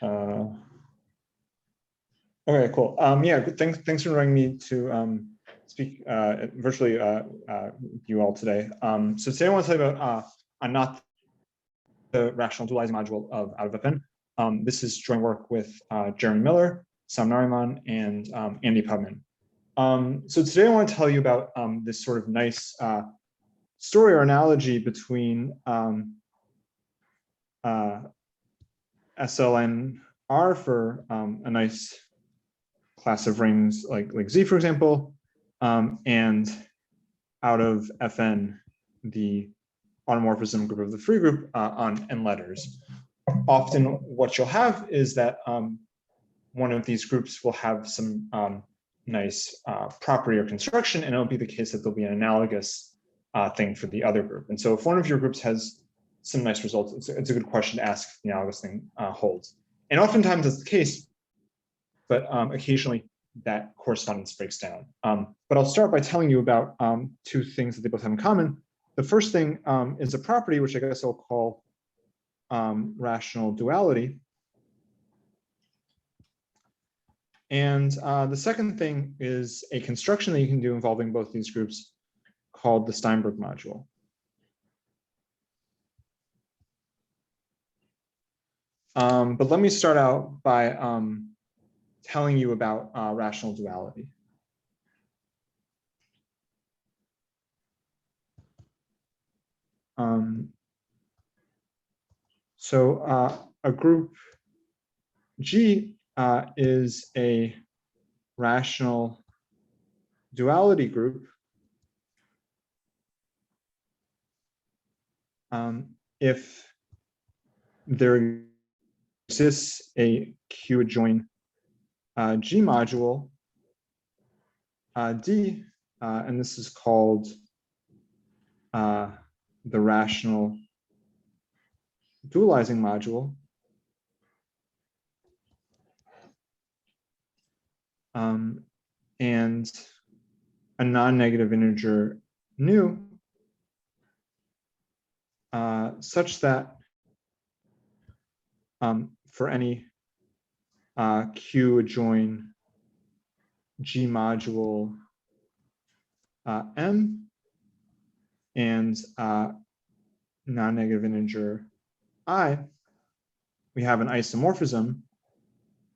Okay, cool. Yeah, thanks for inviting me to speak virtually you all today. So today I want to tell you about not the rational dualizing module of out of FN. This is joint work with Jeremy Miller, Sam Nariman, and Andy Pubman. So today I want to tell you about this sort of nice story or analogy between SLNR for a nice class of rings like Z, for example, and out of FN, the automorphism group of the free group on N letters. Often what you'll have is that one of these groups will have some nice property or construction, and it'll be the case that there'll be an analogous thing for the other group. And so if one of your groups has some nice results, it's a good question to ask if the analogous thing holds. And oftentimes that's the case, but occasionally that correspondence breaks down. But I'll start by telling you about two things that they both have in common. The first thing is a property, which I guess I'll call rational duality. And the second thing is a construction that you can do involving both these groups called the Steinberg module. But let me start out by telling you about rational duality. So a group G is a rational duality group if there exists a Q adjoin G module D, and this is called the rational dualizing module. And a non-negative integer nu such that for any Q adjoin G module M and non-negative integer I, we have an isomorphism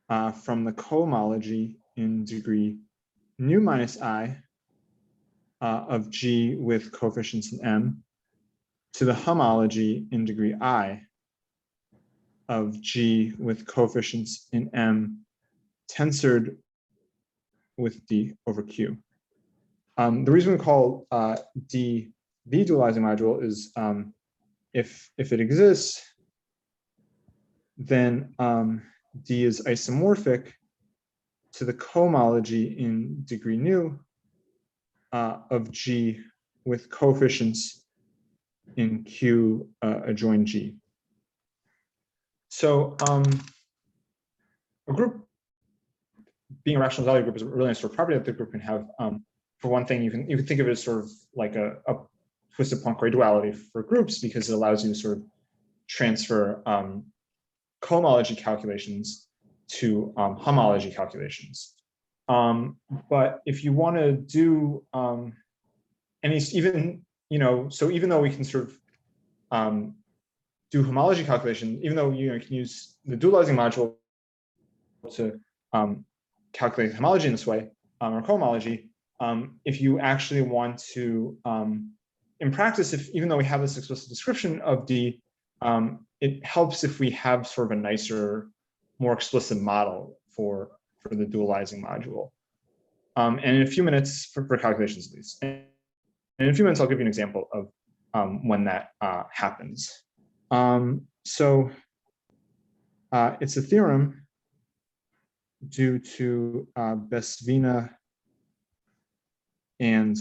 from the cohomology in degree nu minus I of G with coefficients in M to the homology in degree I of G with coefficients in M tensored with D over Q. The reason we call D the dualizing module is if it exists, then D is isomorphic to the cohomology in degree nu of G with coefficients in Q adjoin G. So a group being a rational duality group is a really nice sort of property that the group can have. For one thing, you can think of it as sort of like a twisted Poincare duality for groups because it allows you to sort of transfer cohomology calculations to homology calculations. But if you want to do even though we can sort of do homology calculation, even though you can use the dualizing module to calculate homology in this way or cohomology, if you actually want to, in practice, even though we have this explicit description of D, it helps if we have sort of a nicer, more explicit model for the dualizing module. And in a few minutes, for calculations at least, and in a few minutes, I'll give you an example of when that happens. So it's a theorem due to Besvina and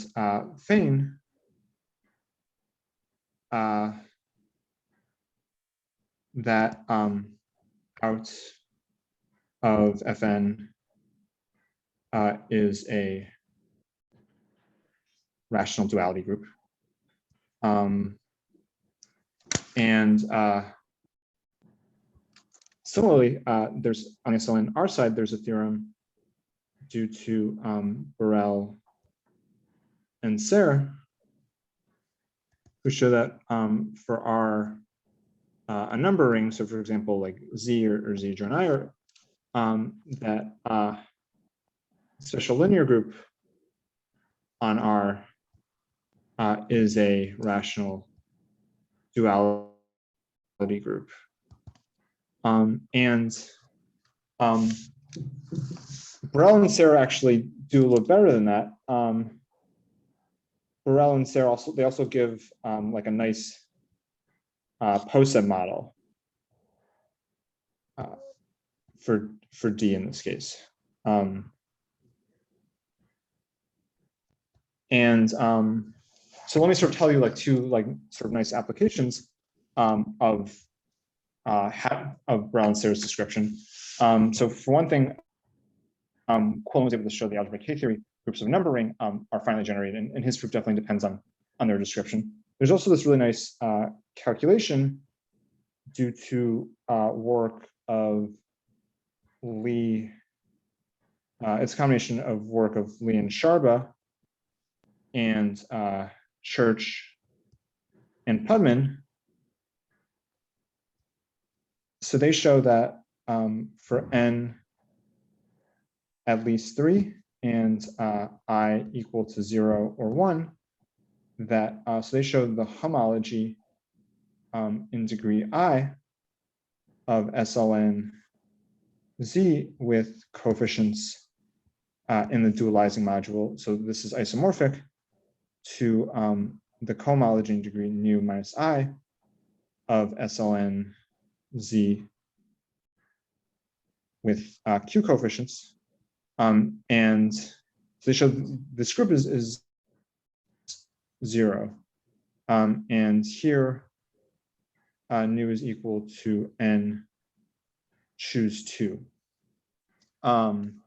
Fain that out of Fn is a rational duality group. And Similarly, there's on the SLN R side, there's a theorem due to Burrell and Serre, who show that for R a number ring, so for example, like Z or Z join I, that special linear group on R is a rational duality group. Burrell and Serre actually do a little better than that. Burrell and Serre also give like a nice POSEB model for D in this case. So let me sort of tell you like two like sort of nice applications of Burrell and Serre's description. So for one thing, Quillen was able to show the algebraic K-theory groups of numbering are finally generated, and his proof definitely depends on their description. There's also this really nice calculation due to work of Lee. It's a combination of work of Lee and Sharba and Church and Pudman. So they show that for n at least 3 and I equal to 0 or 1, that so they show the homology in degree I of SLN Z with coefficients in the dualizing module. So this is isomorphic to the cohomology in degree nu minus I of SLN Z with Q coefficients. And they show this group is 0. And here nu is equal to n choose 2. And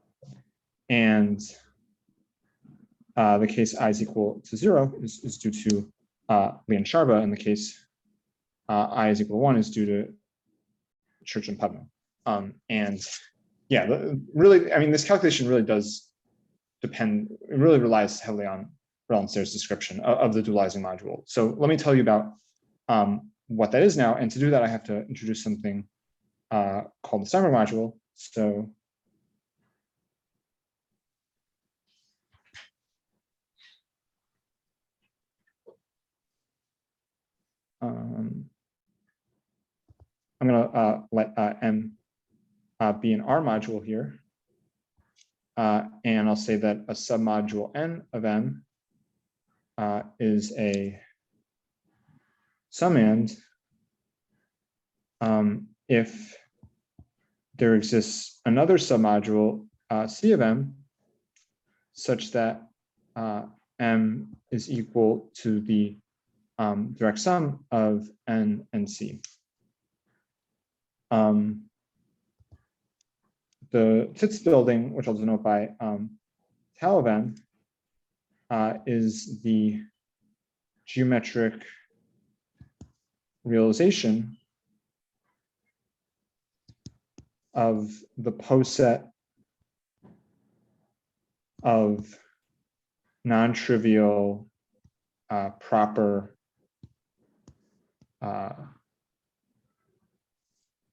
the case I is equal to 0 is due to Lee and Sharba, and the case I is equal to 1 is due to Church and Pudman. And yeah, really, I mean, this calculation really does depend, it really relies heavily on Burrell and Serre's description of the dualizing module. So let me tell you about what that is now. And to do that, I have to introduce something called the Steinberg module. So I'm going to let M be an R module here. And I'll say that a submodule N of M is a summand if there exists another submodule C of M such that M is equal to the direct sum of N and C. The Tits building, which I'll denote by tau of n, is the geometric realization of the poset of non-trivial proper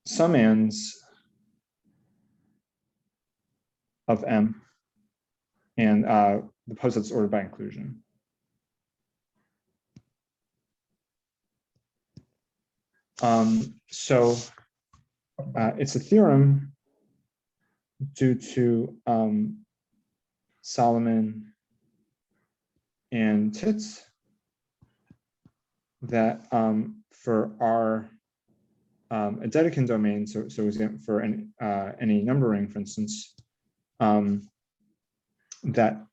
summands of M, and the poset's ordered by inclusion. So it's a theorem due to Solomon and Tits that for our a Dedekind domain, so for any number ring, for instance, that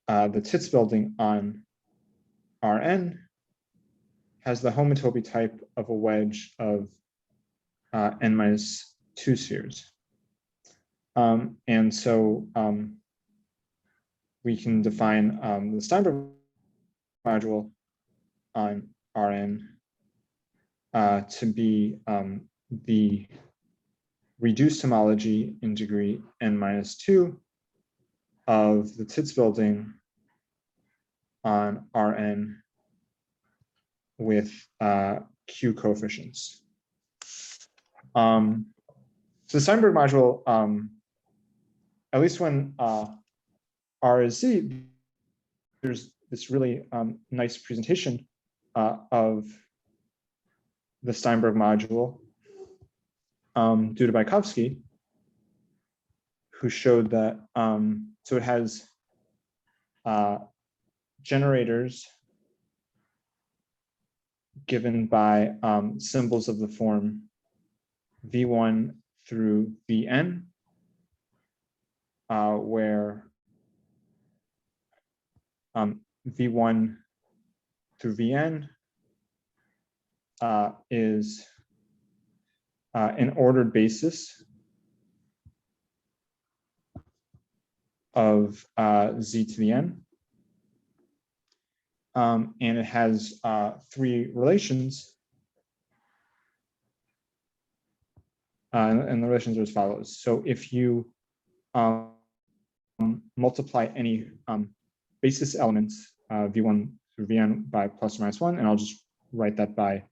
the Tits building on Rn has the homotopy type of a wedge of n minus 2 spheres. And so we can define the Steinberg module on Rn to be the reduced homology in degree n-2 of the Tits building on Rn with Q coefficients. So the Steinberg module, at least when R is Z, there's this really nice presentation of the Steinberg module due to Bajkovsky, who showed that, so it has generators given by symbols of the form V1 through Vn, where V1 through Vn is an ordered basis of Z to the n. And it has three relations. And the relations are as follows. So if you multiply any basis elements, V1 through Vn by plus or minus 1, and I'll just write that by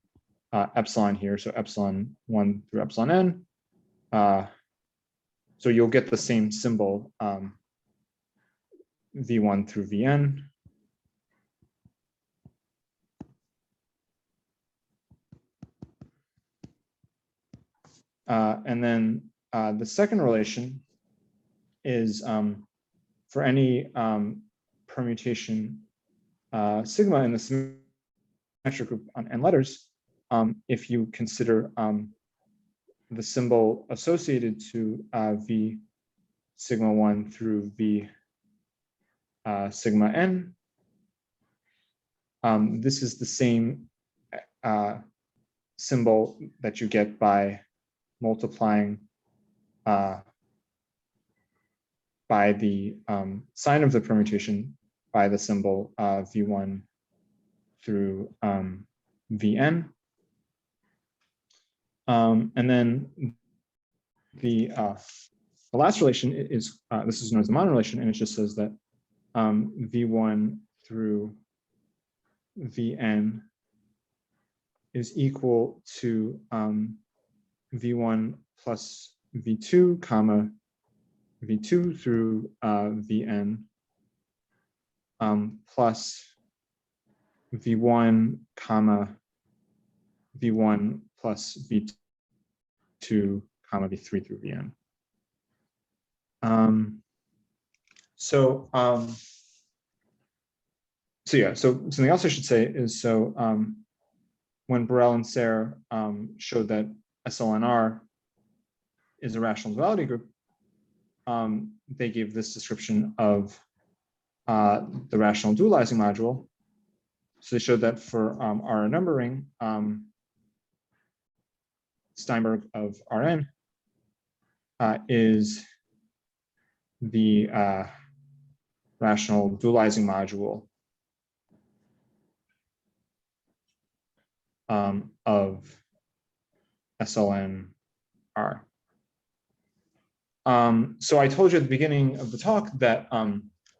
epsilon here. So epsilon 1 through epsilon n. So you'll get the same symbol, V1 through Vn. And then the second relation is for any permutation sigma in the symmetric group on n letters, if you consider the symbol associated to V sigma 1 through V sigma n, this is the same symbol that you get by multiplying by the sign of the permutation by the symbol V1 through Vn. And then the last relation is, this is known as the Monod relation, and it just says that V1 through Vn is equal to V1 plus V2 comma V2 through Vn plus V1 comma V1 plus V2 comma V3 through Vn. So yeah, so something else I should say is, so when Borel and Serre showed that SLNR is a rational duality group, they gave this description of the rational dualizing module. So they showed that for R numbering, Steinberg of Rn is the rational dualizing module of SLNR. So I told you at the beginning of the talk that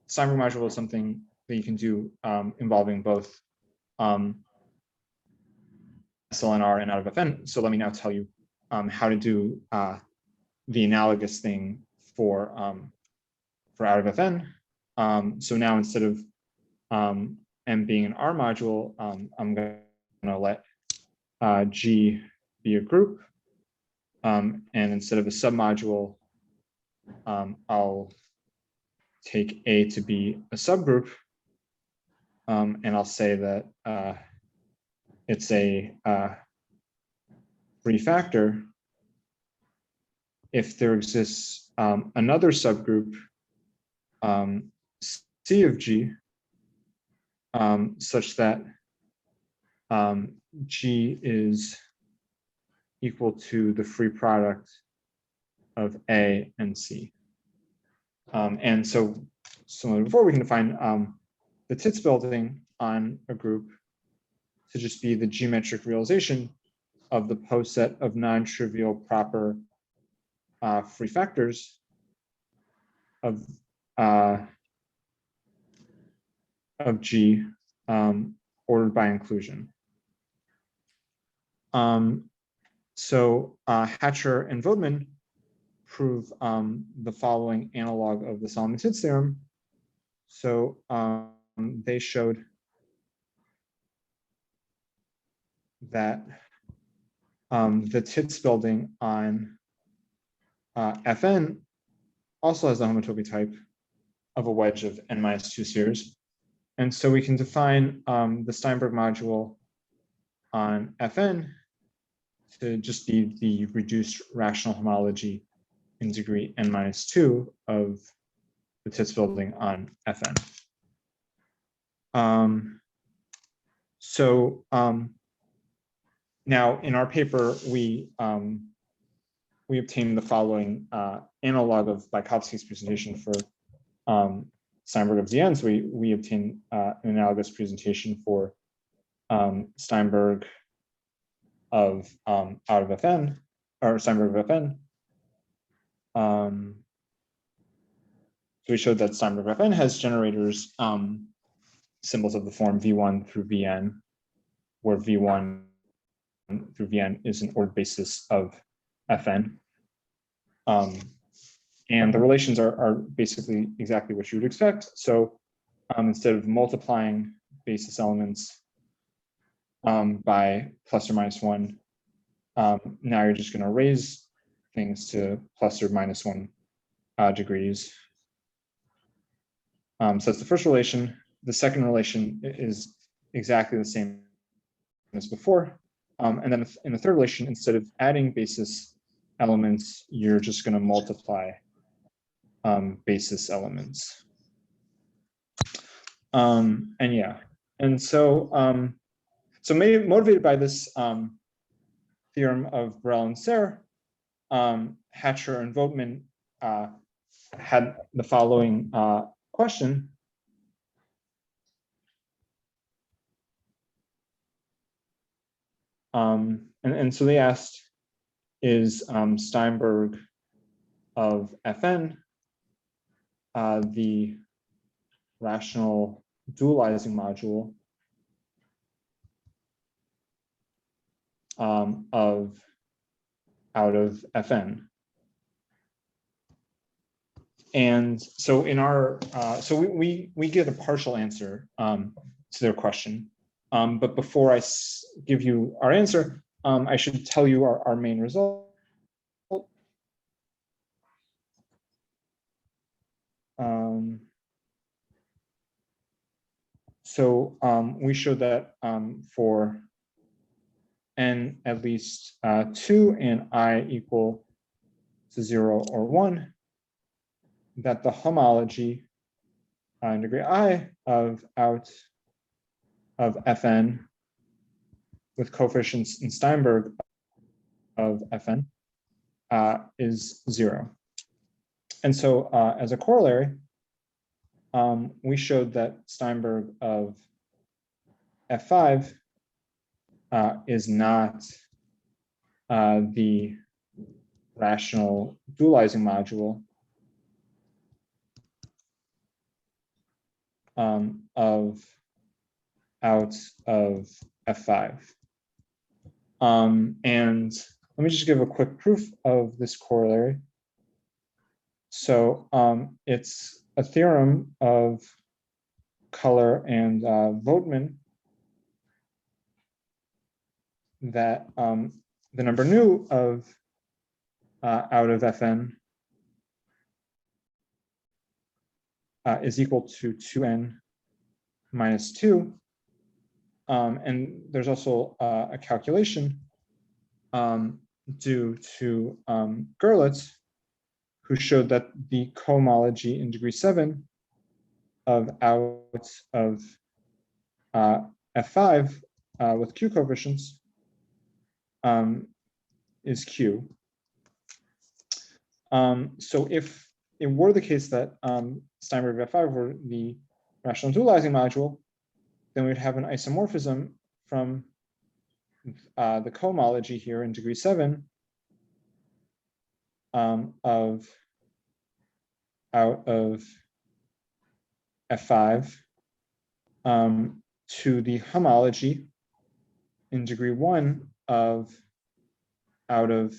Steinberg module is something that you can do involving both SLNR and out of Fn. So let me now tell you how to do the analogous thing for out of Fn. So now instead of M being an R module, I'm going to let G be a group, and instead of a submodule, I'll take A to be a subgroup, and I'll say that it's a free factor if there exists another subgroup, C of G, such that G is equal to the free product of A and C. And so similar to before, we can define the Tits building on a group to just be the geometric realization of the poset of non-trivial proper free factors of G ordered by inclusion. So Hatcher and Vodman prove the following analog of the Solomon-Titz theorem. So they showed that the Titz building on Fn also has the homotopy type of a wedge of n-2 spheres. And so we can define the Steinberg module on Fn to just be the reduced rational homology in degree n-2 of the Titz building on Fn. Now in our paper, we obtained the following analog of Bykowski's presentation for Steinberg of Zn. So we obtained an analogous presentation for Steinberg of out of Fn, or Steinberg of Fn. So we showed that Steinberg of Fn has generators symbols of the form V1 through Vn, where V1 through Vn is an ordered basis of Fn. And the relations are basically exactly what you would expect. So instead of multiplying basis elements by plus or minus 1, now you're just going to raise things to plus or minus 1 degrees. So that's the first relation. The second relation is exactly the same as before. And then in the third relation, instead of adding basis elements, you're just going to multiply basis elements. And yeah, and so so maybe motivated by this theorem of Borel and Serre, Hatcher and Vodman had the following question. And so they asked, is Steinberg of Fn the rational dualizing module of out of Fn? And so in our so we get a partial answer to their question. But before I give you our answer, I should tell you our main result. So we showed that for n at least 2 and I equal to 0 or 1, that the homology in degree I of out of Fn with coefficients in Steinberg of Fn is 0. And so as a corollary, we showed that Steinberg of F5 is not the rational dualizing module of out of F5. And let me just give a quick proof of this corollary. So it's a theorem of Color and Vodman that the number nu of out of Fn is equal to 2n minus 2. And there's also a calculation due to Gerlitz, who showed that the cohomology in degree 7 of out of F5 with Q coefficients is Q. So if it were the case that Steinberg of F5 were the rational dualizing module, then we'd have an isomorphism from the cohomology here in degree 7 of out of F5 to the homology in degree 1 of out of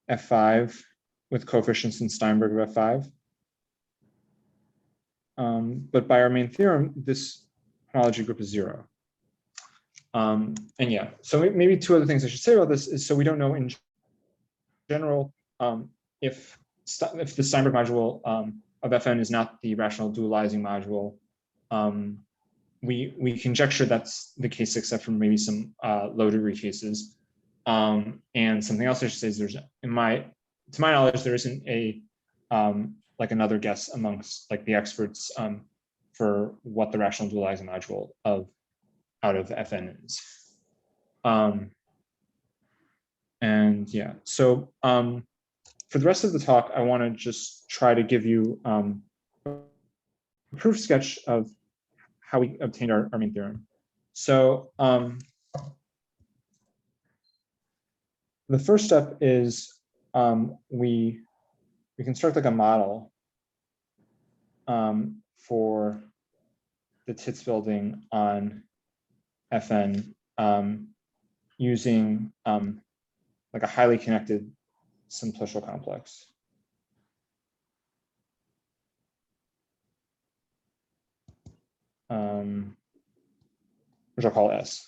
F5 with coefficients in Steinberg of F5. But by our main theorem, this homology group is 0. And yeah, so maybe two other things I should say about this is, so we don't know in general if the Steinberg module of Fn is not the rational dualizing module. We conjecture that's the case except for maybe some low degree cases. And something else I should say is there's, to my knowledge, there isn't a like another guess amongst like the experts for what the rational dualizing module of out of Fn is. And yeah, so for the rest of the talk, I want to just try to give you a proof sketch of how we obtained our main theorem. So the first step is we construct like a model for the Tits building on Fn using like a highly connected simplicial complex. Which I'll call S.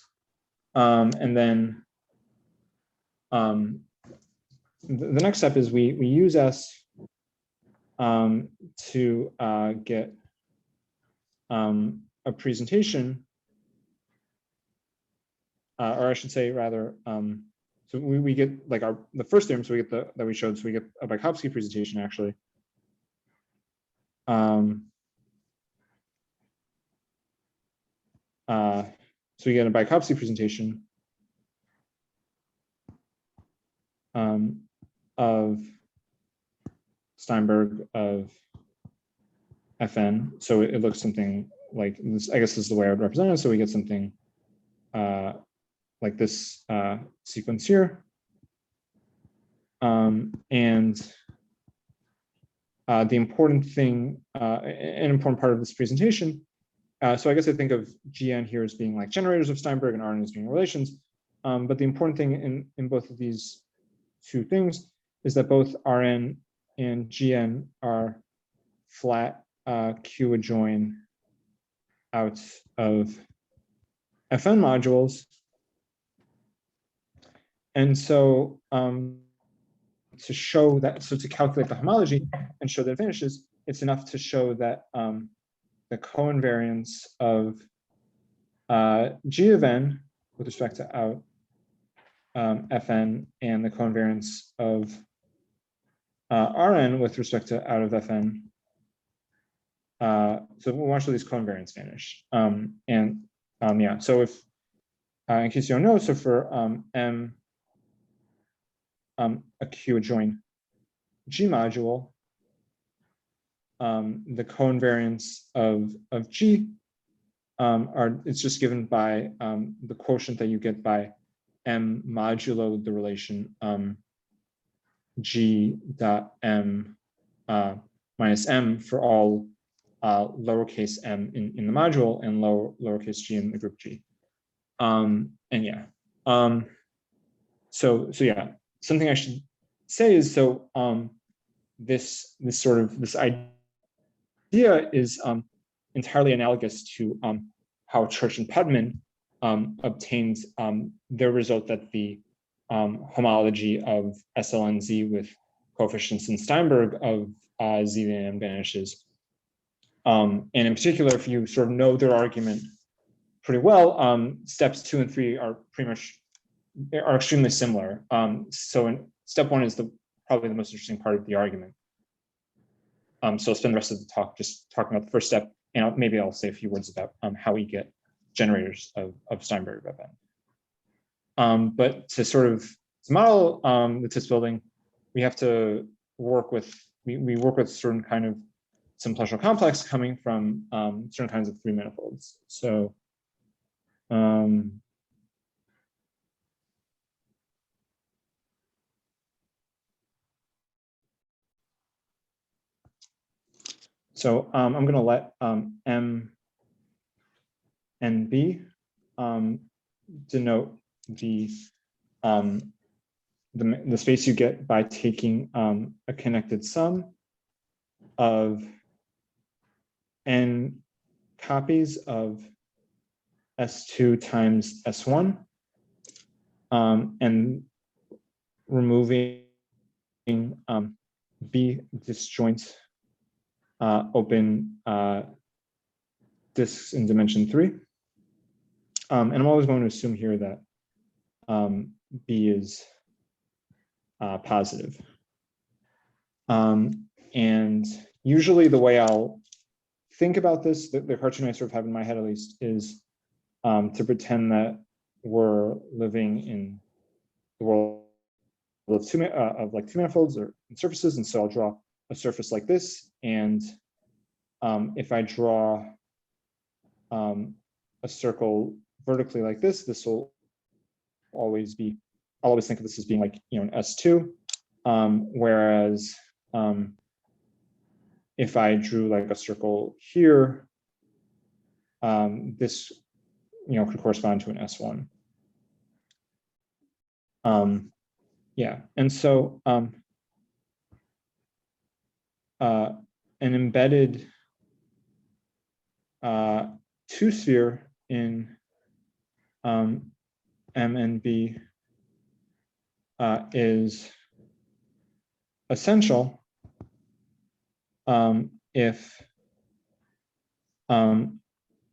And then the next step is we use S to get a presentation, or I should say rather, so we get like the first theorem, so we get that we showed, so we get a Bykowski presentation actually. So we get a Bykowski presentation of Steinberg of Fn. So it looks something like this. I guess this is the way I would represent it. So we get something like this sequence here. And the important thing, an important part of this presentation, so I guess I think of Gn here as being like generators of Steinberg and Rn as being relations. But the important thing in both of these two things is that both Rn and Gn are flat Q adjoin out of Fn modules. And so to show that, so to calculate the homology and show that it vanishes, it's enough to show that the coinvariance of G of n with respect to out Fn and the coinvariance of Rn with respect to out of Fn. So we want to show these coinvariants vanish. Yeah, so if, in case you don't know, so for M a Q adjoin G module, the coinvariants of G it's just given by the quotient that you get by M modulo the relation G dot M minus M for all lowercase m in the module and lowercase g in the group G. And yeah, so yeah, something I should say is, so this idea is entirely analogous to how Church and Pudman obtained their result that the homology of SLNZ with coefficients in Steinberg of Z and M vanishes. And in particular, if you sort of know their argument pretty well, steps 2 and 3 are extremely similar. So in step 1 is probably the most interesting part of the argument. So I'll spend the rest of the talk just talking about the first step, and maybe I'll say a few words about how we get generators of Steinberg of n. But to sort of model the Tits building, we have to work with, we work with certain kind of simplicial complex coming from certain kinds of 3 manifolds. So So I'm going to let M and B denote the space you get by taking a connected sum of n copies of S2 times S1 and removing B disjoint open disks in dimension 3. And I'm always going to assume here that B is positive. And usually the way I'll think about this, the cartoon I sort of have in my head at least, is to pretend that we're living in the world of like two manifolds or surfaces. And so I'll draw a surface like this. And if I draw a circle vertically like this will always be, I'll always think of this as being like, an S2. Whereas if I drew like a circle here, this, could correspond to an S1. Yeah, and so an embedded two-sphere in M and B is essential if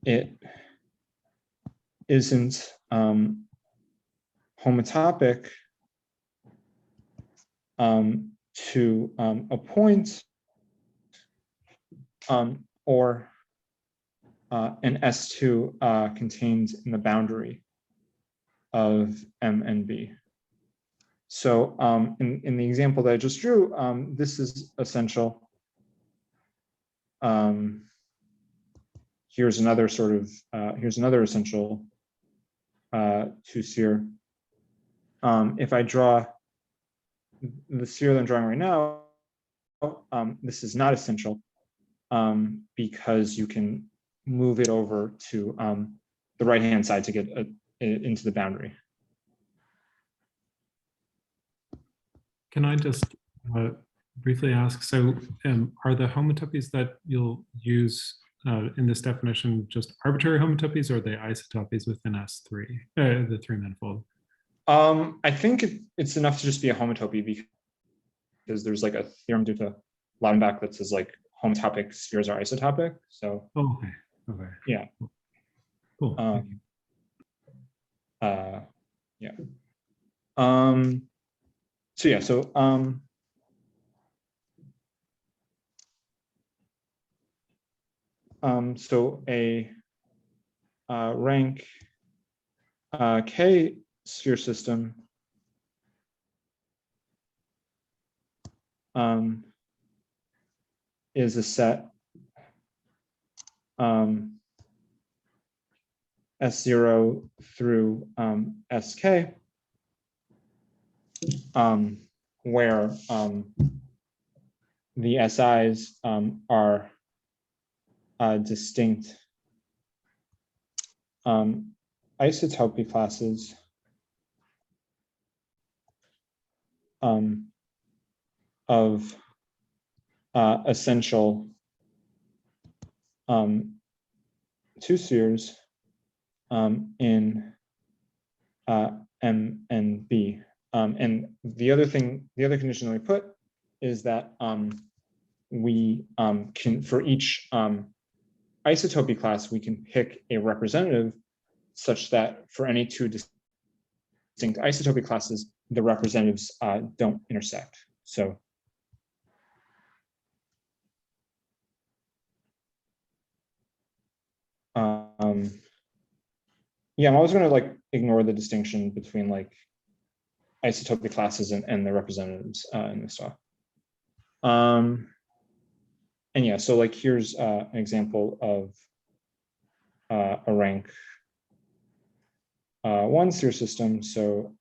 it isn't homotopic to a point or an S2 contained in the boundary of M and B. So in the example that I just drew, this is essential. Here's another sort of, here's another essential two-sphere. If I draw the sphere that I'm drawing right now, this is not essential because you can move it over to the right-hand side to get into the boundary. Can I just briefly ask, so are the homotopies that you'll use in this definition just arbitrary homotopies, or are they isotopies within S3, the three manifold? I think it's enough to just be a homotopy because there's like a theorem due to Laudenbach that says like homotopic spheres are isotopic. So okay. Yeah. Cool. Yeah. So yeah, so a rank K sphere system is a set S0 through SK, where the SIs are distinct isotopy classes of essential two spheres in M and B. And the other condition that we put is that we can, for each isotopy class, we can pick a representative such that for any two distinct isotopy classes, the representatives don't intersect. So yeah, I'm always going to like ignore the distinction between like isotopy classes and the representatives in this talk. And yeah, so like here's an example of a rank 1 sphere system. So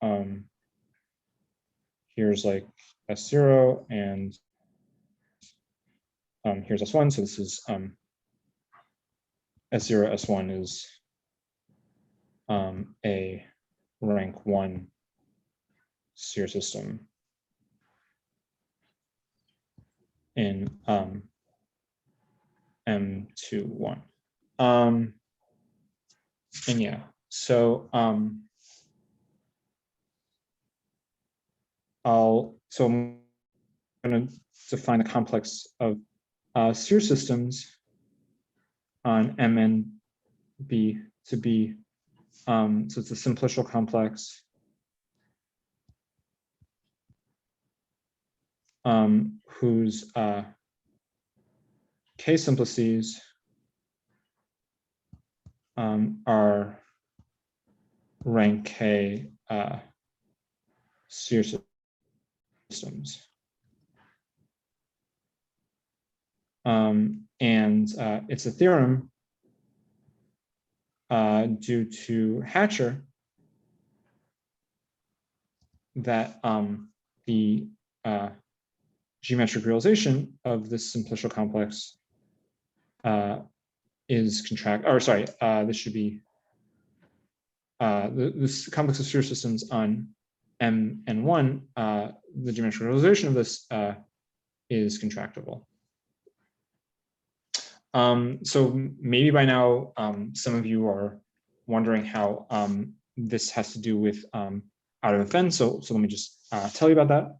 here's like S0 and here's S1. So this is S0, S1 is a rank 1 sphere system in M21. And yeah, so I'm going to define the complex of sphere systems on MNB to be, so it's a simplicial complex whose K simplices are rank K sphere systems. And it's a theorem due to Hatcher that the geometric realization of this simplicial complex is this should be this complex of sphere systems on M and 1, the geometric realization of this is contractible. So maybe by now, some of you are wondering how this has to do with out of FN. So let me just tell you about that.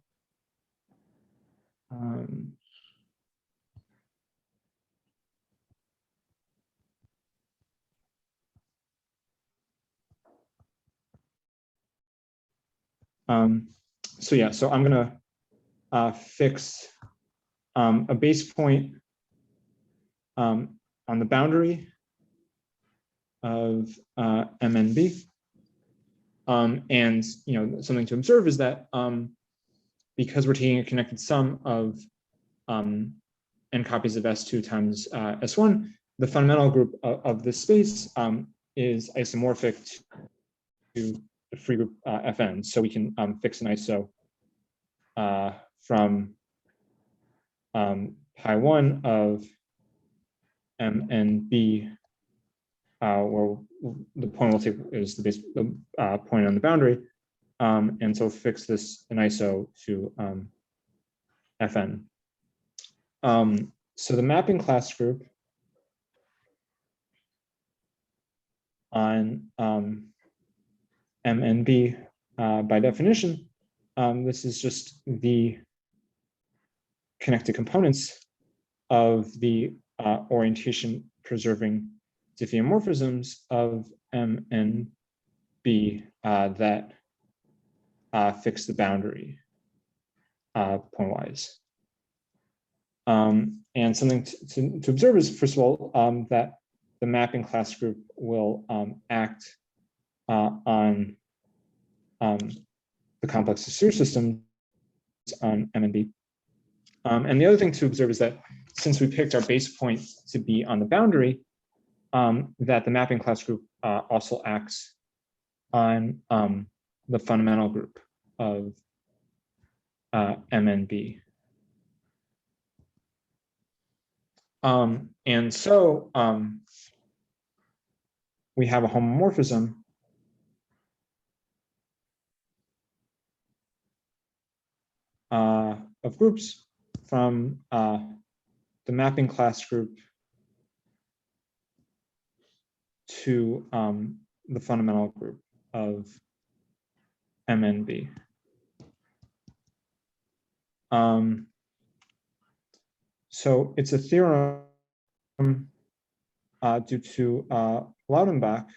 So yeah, so I'm gonna fix a base point on the boundary of MNB. And something to observe is that because we're taking a connected sum of n copies of S2 times S1, the fundamental group of this space is isomorphic to the free group Fn. So we can fix an iso from pi1 of MNB, where the point we'll take is the base point on the boundary, and so fix this an iso to Fn. So the mapping class group on MNB, by definition, this is just the connected components of the orientation preserving diffeomorphisms of MNB that fix the boundary pointwise. And something to observe is, first of all, that the mapping class group will act on the complex of sphere systems on MNB. And the other thing to observe is that since we picked our base point to be on the boundary, that the mapping class group also acts on the fundamental group of MNB. And so we have a homomorphism of groups from the mapping class group to the fundamental group of MNB. So it's a theorem due to Laudenbach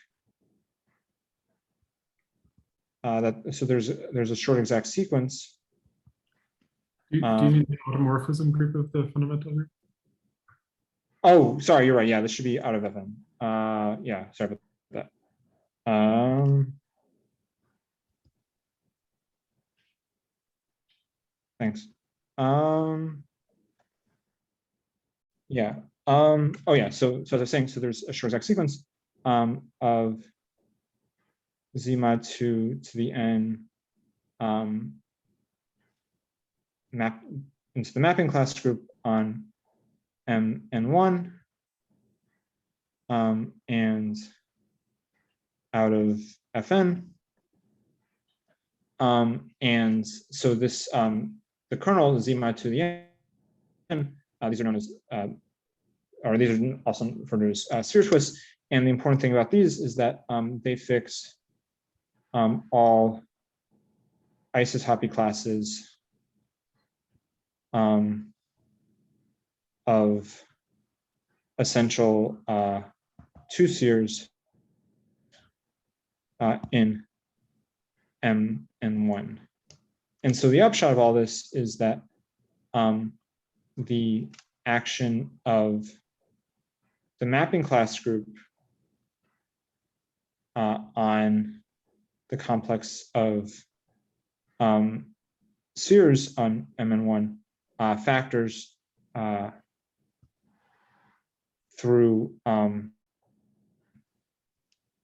so there's a short exact sequence. Do you need the automorphism group of the fundamental group? Oh, sorry, you're right. Yeah, this should be out of FM. Yeah, sorry about that. Thanks. Yeah. Oh yeah. So as I was saying, so there's a short exact sequence of z mod 2 to the n map into the mapping class group on M and 1, and out of Fn. And so this, the kernel z mod to the n, these are known as, or these are also referred to as sphere twists. And the important thing about these is that they fix all isotopy classes of essential two spheres in M and 1. And so the upshot of all this is that the action of the mapping class group on the complex of spheres on Mn1 factors through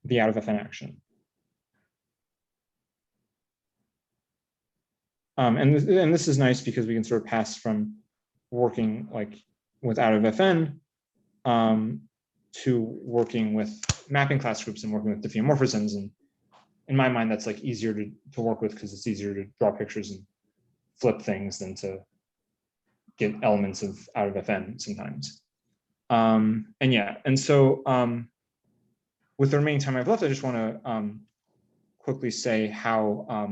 the out of Fn action. And this is nice because we can sort of pass from working like with out of Fn to working with mapping class groups and working with diffeomorphisms. And in my mind, that's like easier to work with because it's easier to draw pictures and flip things than to get elements of out of Fn sometimes. And yeah, and so with the remaining time I've left, I just want to quickly say how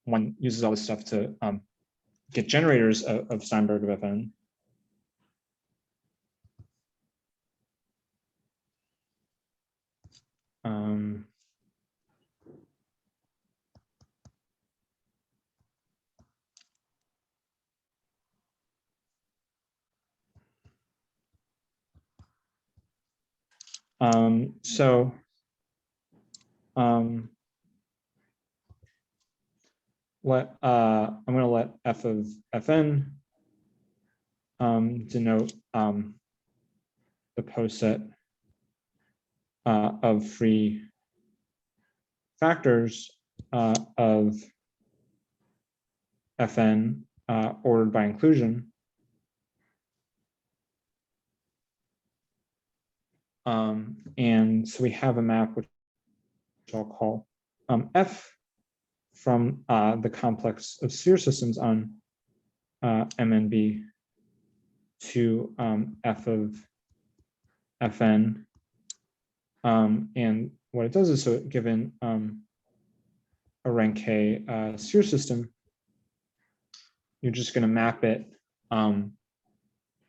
one uses all this stuff to get generators of Steinberg of Fn. So I'm going to let f of Fn denote the poset of free factors of Fn ordered by inclusion. And so we have a map which I'll call F from the complex of sphere systems on MNB to F of Fn. And what it does is, so given a rank K sphere system, you're just going to map it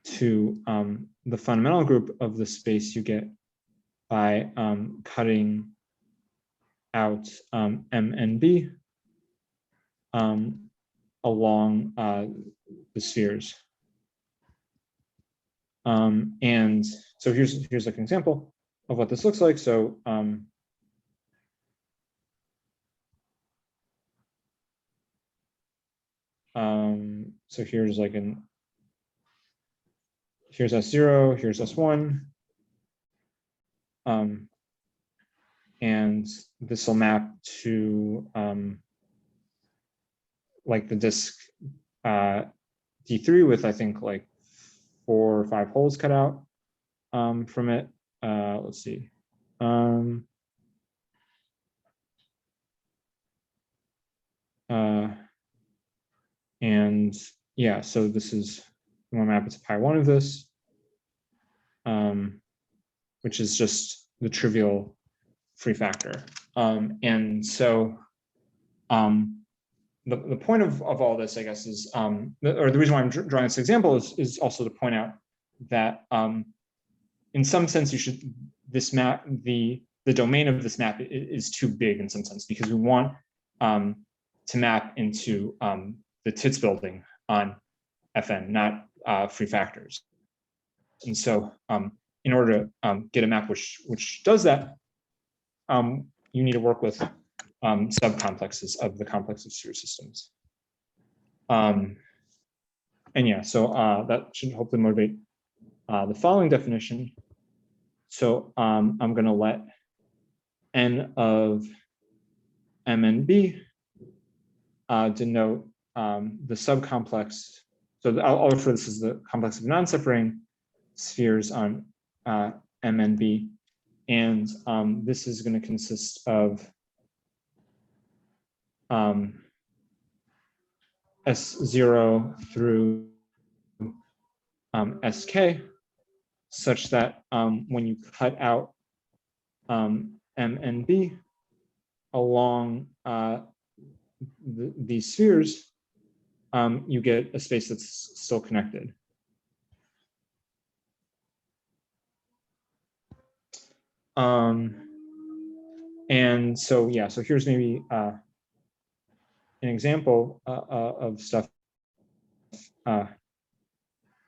to the fundamental group of the space you get by cutting out M and B along the spheres. And so here's like an example of what this looks like. So so here's like here's S0, here's S1. And this will map to like the disk D3 with, I think, like 4 or 5 holes cut out from it. Let's see. And yeah, so this is, I'm gonna map it to pi1 of this, which is just the trivial free factor. And so the point of all this, I guess, is, or the reason why I'm drawing this example is also to point out that in some sense you should, this map, the domain of this map is too big in some sense, because we want to map into the TITS building on Fn, not free factors. And so in order to get a map which does that, you need to work with subcomplexes of the complex of sphere systems. And yeah, so that should hopefully motivate the following definition. So I'm going to let n of M and B denote the subcomplex. so I'll refer to this as the complex of non-separating spheres on M and B. And this is going to consist of S0 through SK, such that when you cut out M and B along these spheres, you get a space that's still connected. And so, yeah, so here's maybe an example of stuff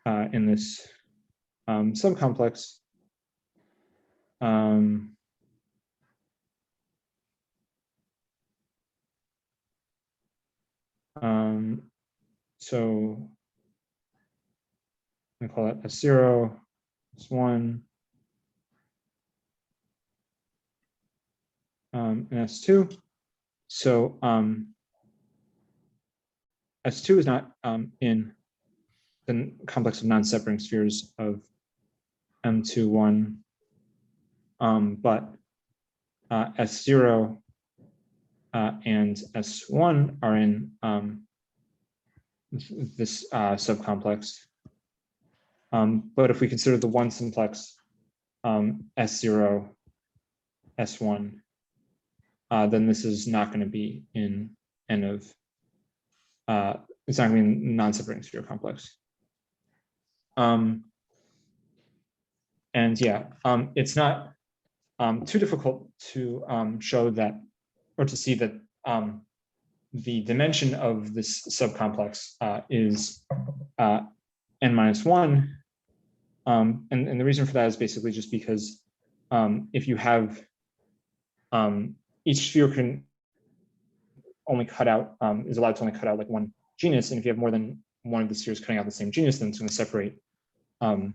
in this subcomplex. So I call it S0, S1, and S2. So S2 is not in the complex of non-separating spheres of M21, but S0 and S1 are in this subcomplex. But if we consider the one simplex S0, S1, then this is not going to be in N of, it's not going to be in non-separating sphere complex. And yeah, it's not too difficult to show that, or to see that the dimension of this subcomplex is n-1. And the reason for that is basically just because if you have each sphere can only cut out, is allowed to only cut out like one genus, and if you have more than one of the spheres cutting out the same genus, then it's going to separate the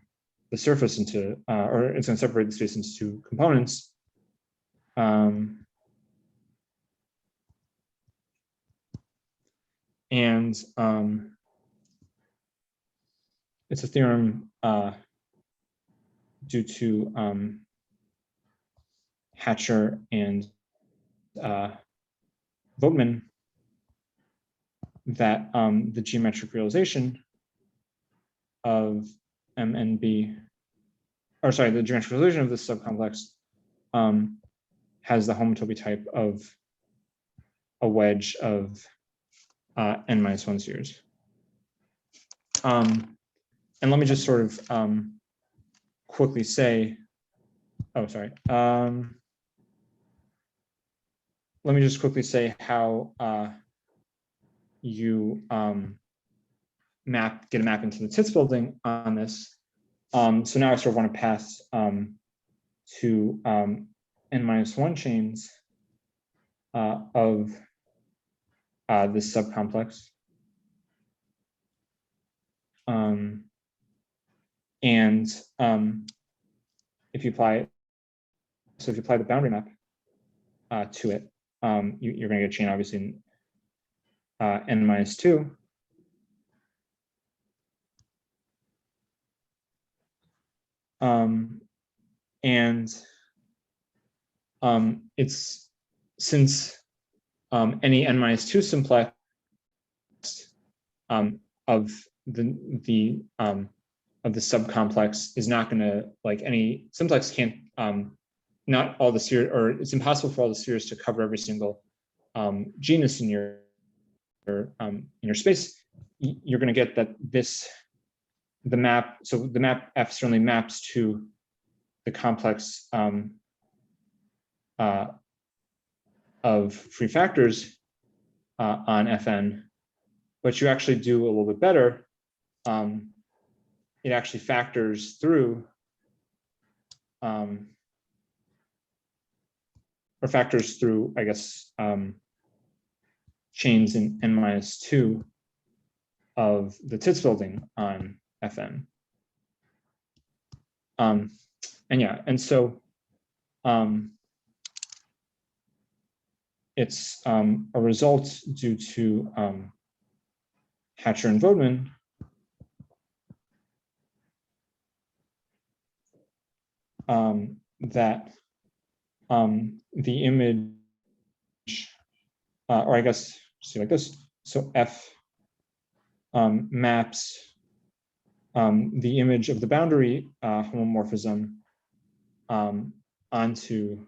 surface into, or it's going to separate the space into two components. And it's a theorem due to Hatcher and Voigtman that the geometric realization of M and B, or sorry, the geometric realization of this subcomplex has the homotopy type of a wedge of n-1 spheres. And let me just sort of quickly say, oh, sorry. Let me just quickly say how you get a map into the TITS building on this. So now I sort of want to pass to n-1 chains of this subcomplex. And if you apply the boundary map to it, you're going to get a chain obviously in n-2. And it's, since any n-2 simplex of the subcomplex is not going to, like, any simplex can't, not all the spheres, or it's impossible for all the spheres to cover every single genus in your space. You're going to get that the map, so the map F certainly maps to the complex of free factors on Fn, but you actually do a little bit better. It actually factors through, or factors through, I guess, chains in n-2 of the TITS building on Fn. And yeah, and so it's a result due to Hatcher and Voigtman that the image, or I guess see like this. So F maps the image of the boundary homomorphism onto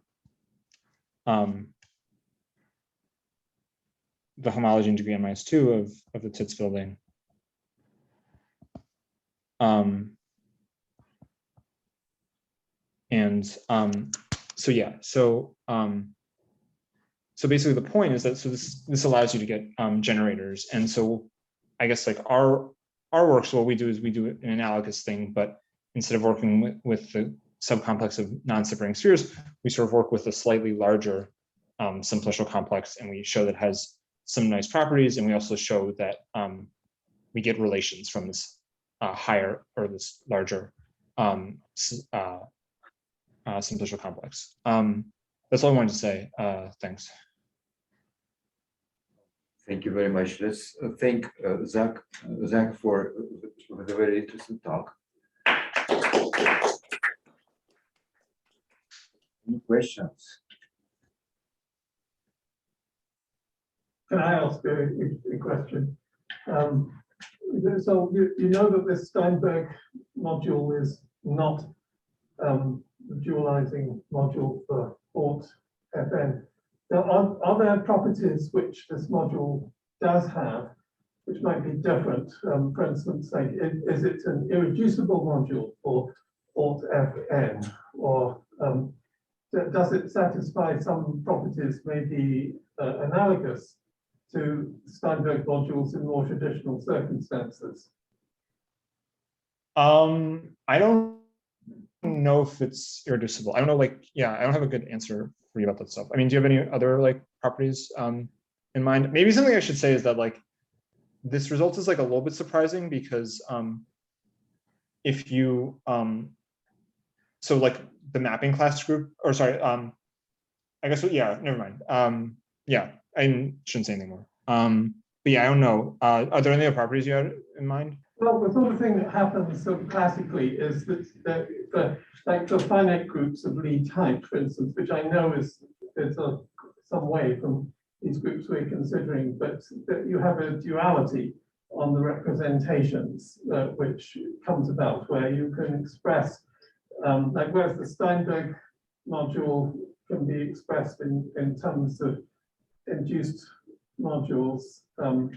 the homology in degree n-2 of the Tits building. So yeah, so basically the point is that this allows you to get generators, and so I guess like our work, so what we do is we do an analogous thing, but instead of working with the subcomplex of non-separating spheres, we sort of work with a slightly larger simplicial complex, and we show that it has some nice properties, and we also show that we get relations from this higher or this larger simplicial complex. That's all I wanted to say. Thanks. Thank you very much. Let's thank Zach for the very interesting talk. Any questions? Can I ask a question? So you know that this Steinberg module is not the dualizing module for Ort Fn. Now, are there properties which this module does have, which might be different? For instance, like, is it an irreducible module for Ort Fn, or does it satisfy some properties maybe analogous to Steinberg modules in more traditional circumstances? I don't know if it's irreducible. I don't know, like, yeah, I don't have a good answer for you about that stuff. I mean, do you have any other like properties in mind? Maybe something I should say is that like this result is like a little bit surprising because if you so like the mapping class group, or sorry, I guess, yeah, never mind. Yeah, I shouldn't say anything more. But yeah, I don't know. Are there any other properties you had in mind? Well, the sort of thing that happens sort of classically is that like the finite groups of Lie type, for instance, which I know is some way from these groups we're considering, but that you have a duality on the representations which comes about, where you can express, like whereas the Steinberg module can be expressed in terms of induced modules on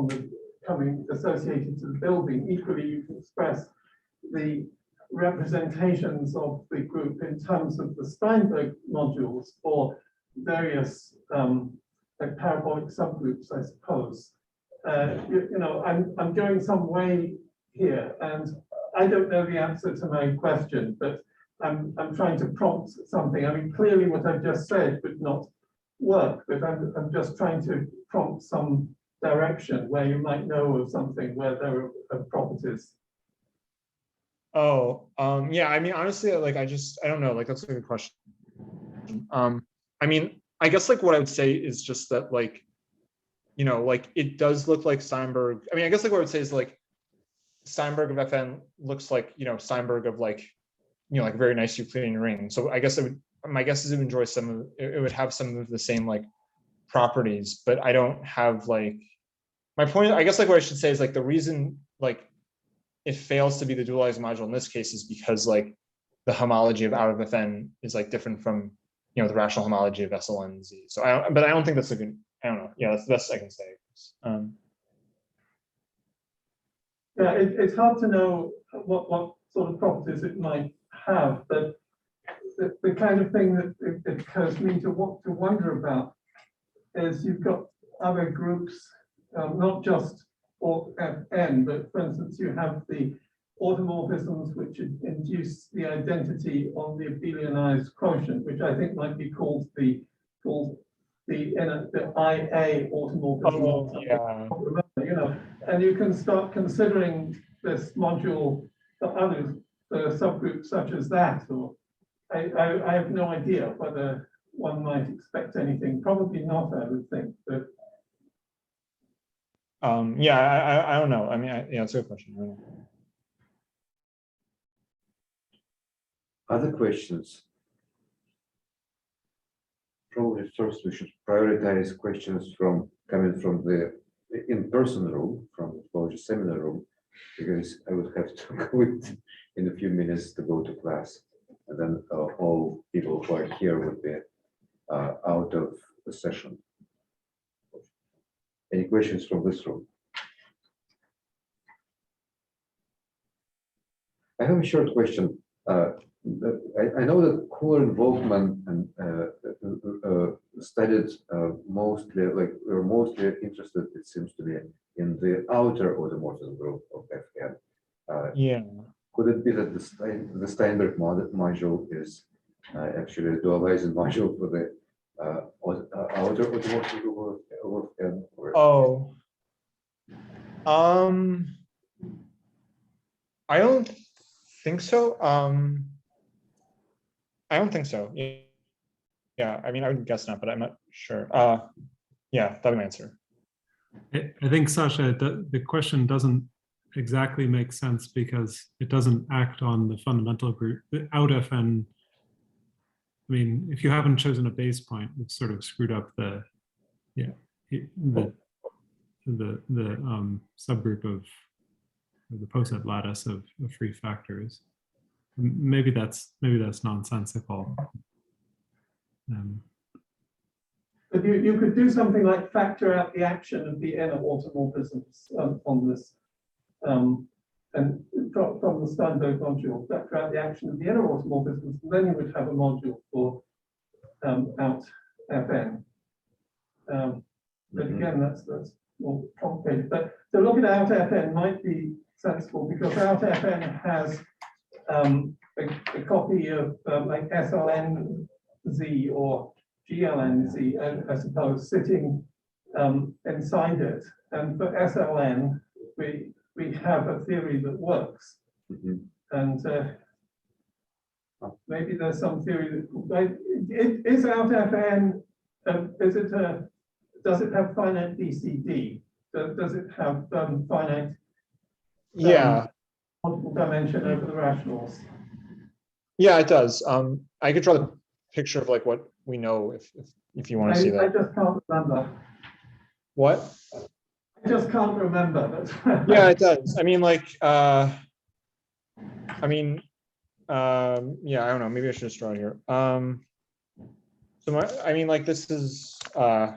the coming associated to the building. Equally, you can express the representations of the group in terms of the Steinberg modules for various like parabolic subgroups, I suppose. You know, I'm going some way here, and I don't know the answer to my question, but I'm trying to prompt something. I mean, clearly what I've just said would not work, but I'm just trying to prompt some direction where you might know of something where there are properties. Oh, yeah, I mean, honestly, like, I don't know, like, that's a good question. I mean, I guess, like, what I would say is just that, like, you know, like, it does look like Steinberg. I mean, I guess, like, what I would say is, like, Steinberg of Fn looks like, you know, Steinberg of, like, you know, like, very nice Euclidean ring. So I guess my guess is it would enjoy it would have some of the same, like, properties, but I don't have, like, my point, I guess, like, what I should say is, like, the reason, like, it fails to be the dualized module in this case is because, like, the homology of out of Fn is, like, different from, you know, the rational homology of SLN Z. So but I don't think that's a good, I don't know. Yeah, that's the best I can say. Yeah, it's hard to know what sort of properties it might have, but the kind of thing that it occurs to me to wonder about is you've got other groups, not just Ort Fn, but for instance, you have the automorphisms which induce the identity on the abelianized quotient, which I think might be called the IA automorphism. Oh, yeah. You know, and you can start considering this module for others, subgroups such as that, or I have no idea whether one might expect anything. Probably not, I would think. But yeah, I don't know. I mean, yeah, it's a good question. I don't know. Other questions? Probably first we should prioritize questions coming from the in-person room, from the college seminar room, because I would have to quit in a few minutes to go to class. And then all people who are here would be out of the session. Any questions from this room? I have a short question. I know that Kohler and Volkmann studied mostly, like, were mostly interested, it seems to be, in the outer automorphism group of Fn. Yeah. Could it be that the Steinberg module is actually a dualizing module for the outer automorphism group of N? Oh. I don't think so. I don't think so. Yeah, I mean, I would guess not, but I'm not sure. Yeah, that'd be my answer. I think, Sasha, the question doesn't exactly make sense because it doesn't act on the fundamental group. The out Fn, I mean, if you haven't chosen a base point, it's sort of screwed up the subgroup of the poset lattice of free factors. Maybe that's nonsensical. But you could do something like factor out the action of the inner automorphisms on this, and from the Steinberg module, factor out the action of the inner automorphisms, and then you would have a module for out Fn. But again, that's more complicated. But to look at out Fn might be sensible because out Fn has a copy of like SLNZ or GLNZ, I suppose, sitting inside it. And for SLN, we have a theory that works. Mm-hmm. And maybe there's some theory that is out Fn. Does it have finite BCD? Does it have finite? Yeah. Multiple dimension over the rationals. Yeah, it does. I could draw the picture of like what we know if you want to see that. I just can't remember. What? I just can't remember. Yeah, it does. I mean, like, yeah, I don't know. Maybe I should just draw it here. I mean, like, this is, yeah,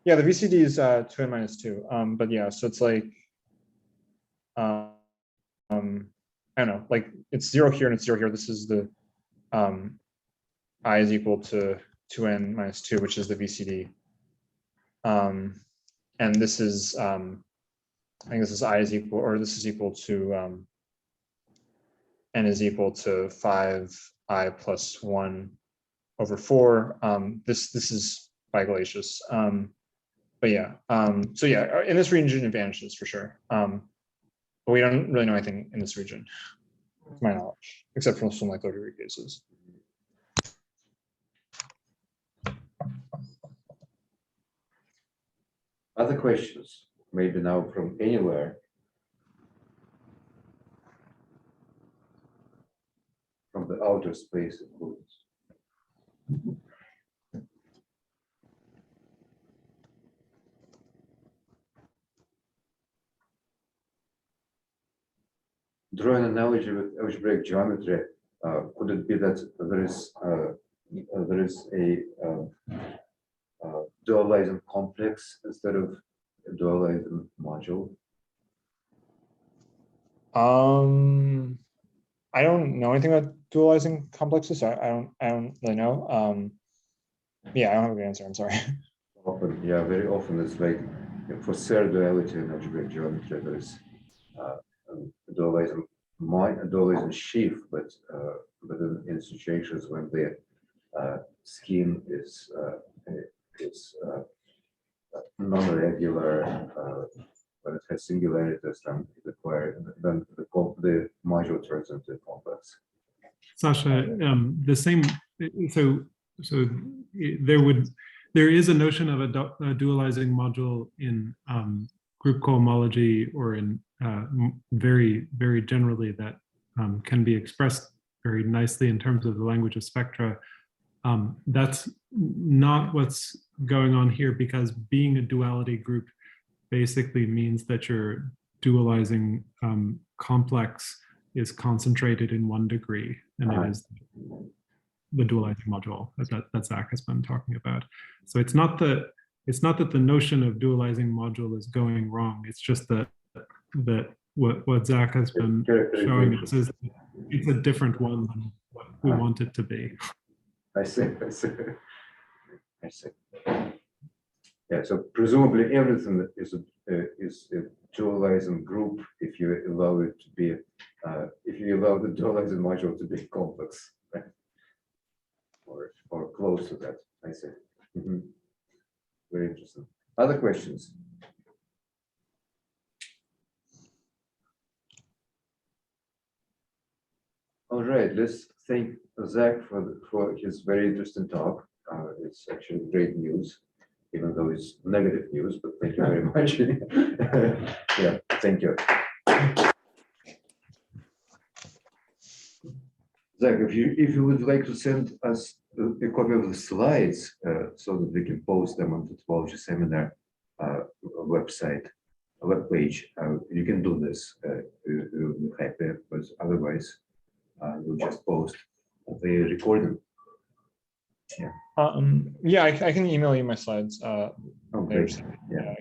the VCD is 2n minus 2. But yeah, so it's like, I don't know, like it's 0 here and it's 0 here. This is the I is equal to 2n minus 2, which is the VCD. And this is, I think this is I is equal, or this is equal to n is equal to 5i plus 1 over 4. This is biglacious. But yeah, so yeah, in this region it vanishes for sure. But we don't really know anything in this region, to my knowledge, except for some like low degree cases. Other questions, maybe now from anywhere? From the outer space, of course. Draw an analogy with algebraic geometry. Could it be that there is a dualizing complex instead of a dualizing module? I don't know anything about dualizing complexes. So I don't really know. Yeah, I don't have a good answer. I'm sorry. Often, yeah, very often it's like for Serre duality in algebraic geometry, there is a dualizing sheaf, but in situations when the scheme is non-regular, when it has singularities, then the module turns into a complex. Sasha, the same. So there is a notion of a dualizing module in group cohomology or in very, very generally that can be expressed very nicely in terms of the language of spectra. That's not what's going on here, because being a duality group basically means that your dualizing complex is concentrated in 1 degree, and it is the dualizing module that Zach has been talking about. So it's not that the notion of dualizing module is going wrong. It's just that what Zach has been showing us is it's a different one than what we want it to be. I see. Yeah, so presumably everything that is a dualizing group if you allow it to be, if you allow the dualizing module to be complex, right? Or close to that. I see. Very interesting. Other questions? All right, let's thank Zach for his very interesting talk. It's actually great news, even though it's negative news, but thank you very much. Yeah, thank you. Zach, if you would like to send us a copy of the slides so that we can post them on the Duality seminar website, webpage, you can do this. We'll be happy, but otherwise, we'll just post the recording. Yeah. Yeah, I can email you my slides. Okay. Yeah.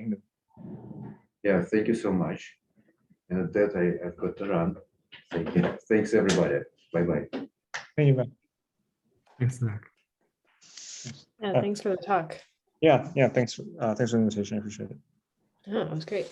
Yeah. Thank you so much. And at that, I've got to run. Thank you. Thanks, everybody. Bye-bye. Thank you, Ben. Thanks, Zach. Yeah, thanks for the talk. Yeah. Thanks for the invitation. I appreciate it. Oh, it was great.